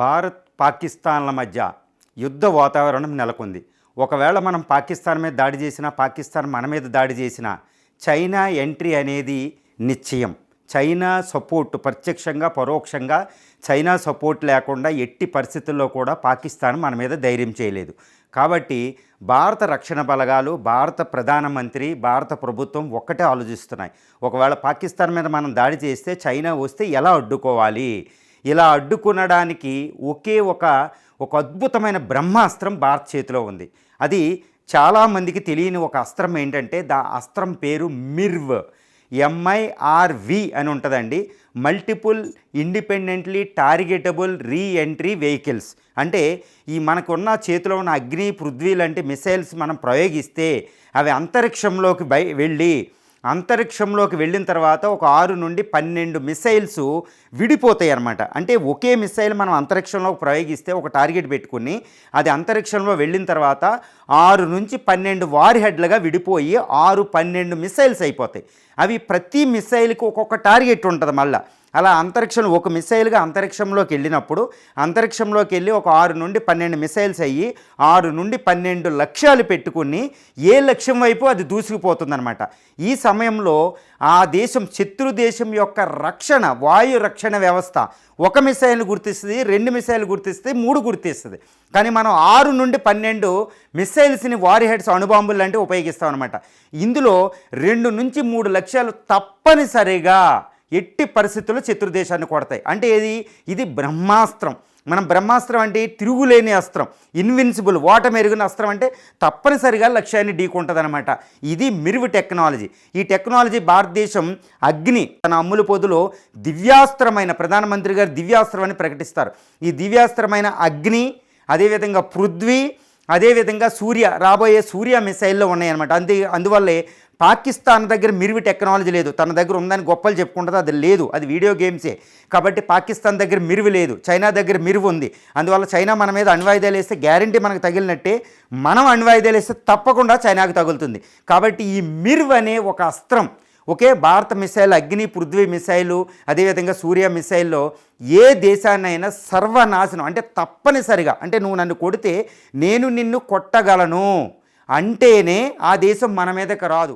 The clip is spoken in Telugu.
భారత్ పాకిస్తాన్ల మధ్య యుద్ధ వాతావరణం నెలకొంది. ఒకవేళ మనం పాకిస్తాన్ మీద దాడి చేసినా, పాకిస్తాన్ మన మీద దాడి చేసినా చైనా ఎంట్రీ అనేది నిశ్చయం. చైనా సపోర్ట్ ప్రత్యక్షంగా పరోక్షంగా చైనా సపోర్ట్ లేకుండా ఎట్టి పరిస్థితుల్లో కూడా పాకిస్తాన్ మన మీద ధైర్యం చేయలేదు. కాబట్టి భారత రక్షణ బలగాలు, భారత ప్రధానమంత్రి, భారత ప్రభుత్వం ఒక్కటే ఆలోచిస్తున్నాయి. ఒకవేళ పాకిస్తాన్ మీద మనం దాడి చేస్తే చైనా వస్తే ఎలా అడ్డుకోవాలి? ఇలా అడ్డుకునడానికి ఒకే ఒక అద్భుతమైన బ్రహ్మాస్త్రం భారత్ చేతిలో ఉంది. అది చాలామందికి తెలియని ఒక అస్త్రం ఏంటంటే అస్త్రం పేరు మిర్వ్, MIRV అని ఉంటుందండి. Multiple independently targetable re entry vehicles. అంటే ఈ మనకున్న చేతిలో ఉన్న అగ్ని, పృథ్వీ లాంటి మిసైల్స్ మనం ప్రయోగిస్తే అవి అంతరిక్షంలోకి వెళ్ళిన తర్వాత ఒక 6 నుండి 12 మిసైల్స్ విడిపోతాయి అన్నమాట. అంటే ఒకే మిసైల్ మనం అంతరిక్షంలోకి ప్రయోగిస్తే ఒక టార్గెట్ పెట్టుకుని అది అంతరిక్షంలో వెళ్ళిన తర్వాత 6 నుంచి 12 వార్ హెడ్లుగా విడిపోయి 12 మిసైల్స్ అయిపోతాయి. అవి ప్రతి మిసైల్కి ఒక్కొక్క టార్గెట్ ఉంటుంది. మళ్ళీ అలా ఒక మిసైల్గా అంతరిక్షంలోకి వెళ్ళినప్పుడు అంతరిక్షంలోకి వెళ్ళి ఒక 6 నుండి 12 మిసైల్స్ అయ్యి 6 నుండి 12 లక్ష్యాలు పెట్టుకుని ఏ లక్ష్యం వైపు అది దూసుకుపోతుందన్నమాట. ఈ సమయంలో ఆ దేశం, శత్రు దేశం యొక్క రక్షణ, వాయు రక్షణ వ్యవస్థ ఒక మిసైల్ గుర్తిస్తుంది, 2 మిసైల్ గుర్తిస్తుంది, 3 గుర్తిస్తుంది. కానీ మనం 6 నుండి 12 మిసైల్స్ని వార్ హెడ్స్, అణుబాంబులు లాంటివి ఉపయోగిస్తాం అనమాట. ఇందులో 2 నుంచి 3 లక్ష్యాలు తప్పనిసరిగా ఎట్టి పరిస్థితుల్లో శత్రుదేశాన్ని కొడతాయి. అంటే ఇది బ్రహ్మాస్త్రం. మనం బ్రహ్మాస్త్రం అంటే తిరుగులేని అస్త్రం, ఇన్విన్సిబుల్, ఓటమెరుగున అస్త్రం. అంటే తప్పనిసరిగా లక్ష్యాన్ని ఢీకొంటుంది అనమాట. ఇది మిర్వ్ టెక్నాలజీ. ఈ టెక్నాలజీ భారతదేశం అగ్ని తన అమ్ముల పొదులో దివ్యాస్త్రమైన, ప్రధానమంత్రి గారు దివ్యాస్త్రం అని ప్రకటిస్తారు. ఈ దివ్యాస్త్రమైన అగ్ని, అదేవిధంగా పృథ్వీ, అదేవిధంగా రాబోయే సూర్య మిసైల్లో ఉన్నాయన్నమాట. అందువల్లే పాకిస్తాన్ దగ్గర మిర్వ్ టెక్నాలజీ లేదు. తన దగ్గర ఉందని గొప్పలు చెప్పుకుంటుంది, అది లేదు, అది వీడియో గేమ్సే. కాబట్టి పాకిస్తాన్ దగ్గర మిర్వ్ లేదు, చైనా దగ్గర మిర్వ్ ఉంది. అందువల్ల చైనా మన మీద అణ్వాయుధాలు వేస్తే గ్యారంటీ మనకు తగిలినట్టే, మనం అణ్వాయుధాలు వేస్తే తప్పకుండా చైనాకు తగులుతుంది. కాబట్టి ఈ మిర్వ్ అనే ఒక అస్త్రం, ఒకే భారత మిసైల్, అగ్ని, పృథ్వీ మిసైలు, అదేవిధంగా సూర్య మిసైల్లో ఏ దేశాన్నైనా సర్వనాశనం, అంటే తప్పనిసరిగా, అంటే నువ్వు నన్ను కొడితే నేను నిన్ను కొట్టగలను అంటేనే ఆ దేశం మన మీదకి రాదు.